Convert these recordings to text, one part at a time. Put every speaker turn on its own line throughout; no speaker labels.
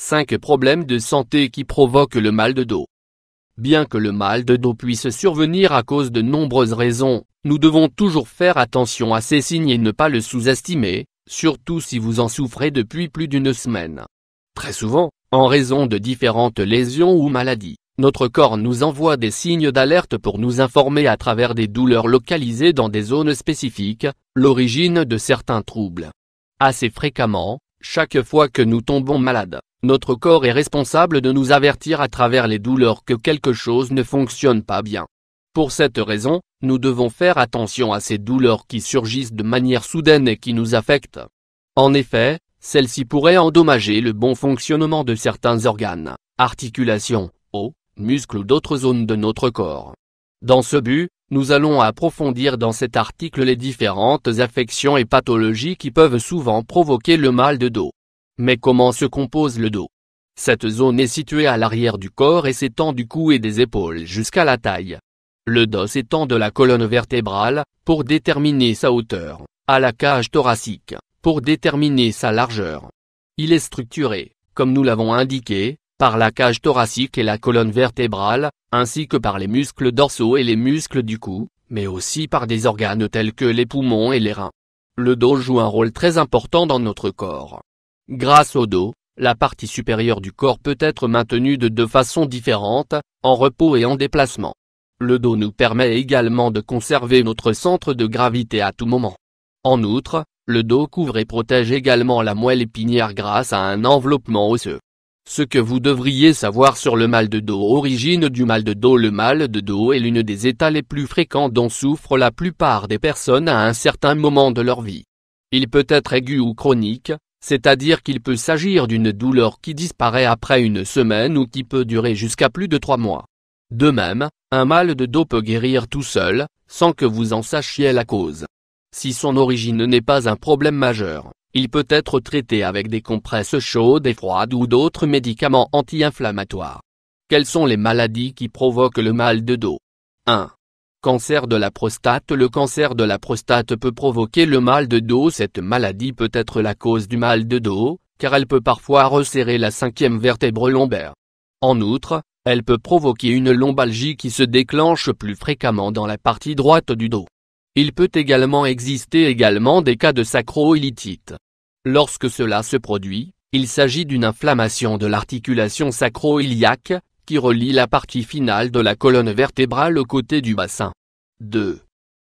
5 problèmes de santé qui provoquent le mal de dos. Bien que le mal de dos puisse survenir à cause de nombreuses raisons, nous devons toujours faire attention à ces signes et ne pas le sous-estimer, surtout si vous en souffrez depuis plus d'une semaine. Très souvent, en raison de différentes lésions ou maladies, notre corps nous envoie des signes d'alerte pour nous informer à travers des douleurs localisées dans des zones spécifiques, l'origine de certains troubles. Assez fréquemment, chaque fois que nous tombons malades, notre corps est responsable de nous avertir à travers les douleurs que quelque chose ne fonctionne pas bien. Pour cette raison, nous devons faire attention à ces douleurs qui surgissent de manière soudaine et qui nous affectent. En effet, celles-ci pourraient endommager le bon fonctionnement de certains organes, articulations, os, muscles ou d'autres zones de notre corps. Dans ce but, nous allons approfondir dans cet article les différentes affections et pathologies qui peuvent souvent provoquer le mal de dos. Mais comment se compose le dos? Cette zone est située à l'arrière du corps et s'étend du cou et des épaules jusqu'à la taille. Le dos s'étend de la colonne vertébrale, pour déterminer sa hauteur, à la cage thoracique, pour déterminer sa largeur. Il est structuré, comme nous l'avons indiqué, par la cage thoracique et la colonne vertébrale, ainsi que par les muscles dorsaux et les muscles du cou, mais aussi par des organes tels que les poumons et les reins. Le dos joue un rôle très important dans notre corps. Grâce au dos, la partie supérieure du corps peut être maintenue de deux façons différentes, en repos et en déplacement. Le dos nous permet également de conserver notre centre de gravité à tout moment. En outre, le dos couvre et protège également la moelle épinière grâce à un enveloppement osseux. Ce que vous devriez savoir sur le mal de dos. Origine du mal de dos. Le mal de dos est l'une des états les plus fréquents dont souffrent la plupart des personnes à un certain moment de leur vie. Il peut être aigu ou chronique, c'est-à-dire qu'il peut s'agir d'une douleur qui disparaît après une semaine ou qui peut durer jusqu'à plus de 3 mois. De même, un mal de dos peut guérir tout seul, sans que vous en sachiez la cause. Si son origine n'est pas un problème majeur, il peut être traité avec des compresses chaudes et froides ou d'autres médicaments anti-inflammatoires. Quelles sont les maladies qui provoquent le mal de dos? 1. Cancer de la prostate. Le cancer de la prostate peut provoquer le mal de dos. Cette maladie peut être la cause du mal de dos, car elle peut parfois resserrer la 5e vertèbre lombaire. En outre, elle peut provoquer une lombalgie qui se déclenche plus fréquemment dans la partie droite du dos. Il peut également exister des cas de sacro-ilitite. Lorsque cela se produit, il s'agit d'une inflammation de l'articulation sacro-iliaque, qui relie la partie finale de la colonne vertébrale au côté du bassin. 2.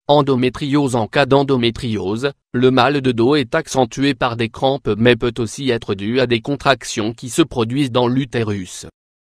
Endométriose. En cas d'endométriose, le mal de dos est accentué par des crampes mais peut aussi être dû à des contractions qui se produisent dans l'utérus.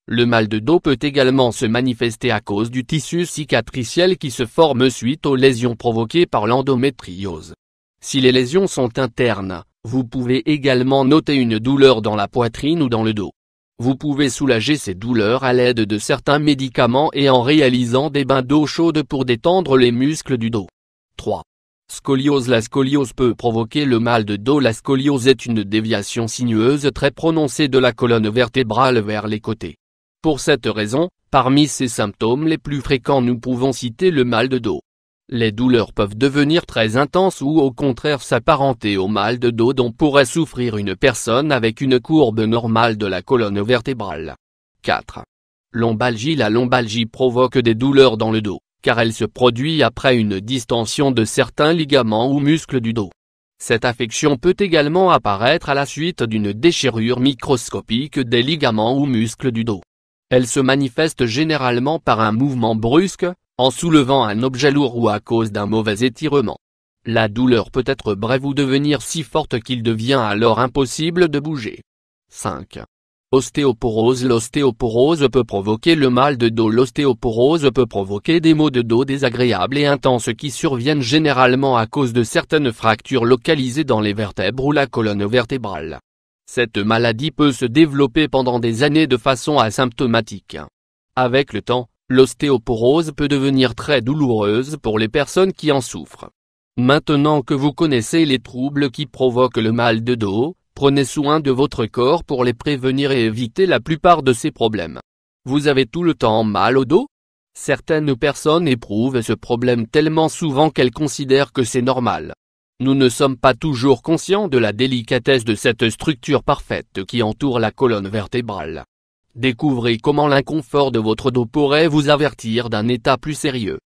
Le mal de dos peut également se manifester à cause du tissu cicatriciel qui se forme suite aux lésions provoquées par l'endométriose. Si les lésions sont internes, vous pouvez également noter une douleur dans la poitrine ou dans le dos. Vous pouvez soulager ces douleurs à l'aide de certains médicaments et en réalisant des bains d'eau chaude pour détendre les muscles du dos. 3. Scoliose. La scoliose peut provoquer le mal de dos. La scoliose est une déviation sinueuse très prononcée de la colonne vertébrale vers les côtés. Pour cette raison, parmi ces symptômes les plus fréquents nous pouvons citer le mal de dos. Les douleurs peuvent devenir très intenses ou au contraire s'apparenter au mal de dos dont pourrait souffrir une personne avec une courbe normale de la colonne vertébrale. 4. Lombalgie. La lombalgie provoque des douleurs dans le dos, car elle se produit après une distension de certains ligaments ou muscles du dos. Cette affection peut également apparaître à la suite d'une déchirure microscopique des ligaments ou muscles du dos. Elle se manifeste généralement par un mouvement brusque, en soulevant un objet lourd ou à cause d'un mauvais étirement. La douleur peut être brève ou devenir si forte qu'il devient alors impossible de bouger. 5. Ostéoporose. L'ostéoporose peut provoquer le mal de dos. L'ostéoporose peut provoquer des maux de dos désagréables et intenses qui surviennent généralement à cause de certaines fractures localisées dans les vertèbres ou la colonne vertébrale. Cette maladie peut se développer pendant des années de façon asymptomatique. Avec le temps, l'ostéoporose peut devenir très douloureuse pour les personnes qui en souffrent. Maintenant que vous connaissez les troubles qui provoquent le mal de dos, prenez soin de votre corps pour les prévenir et éviter la plupart de ces problèmes. Vous avez tout le temps mal au dos? Certaines personnes éprouvent ce problème tellement souvent qu'elles considèrent que c'est normal. Nous ne sommes pas toujours conscients de la délicatesse de cette structure parfaite qui entoure la colonne vertébrale. Découvrez comment l'inconfort de votre dos pourrait vous avertir d'un état plus sérieux.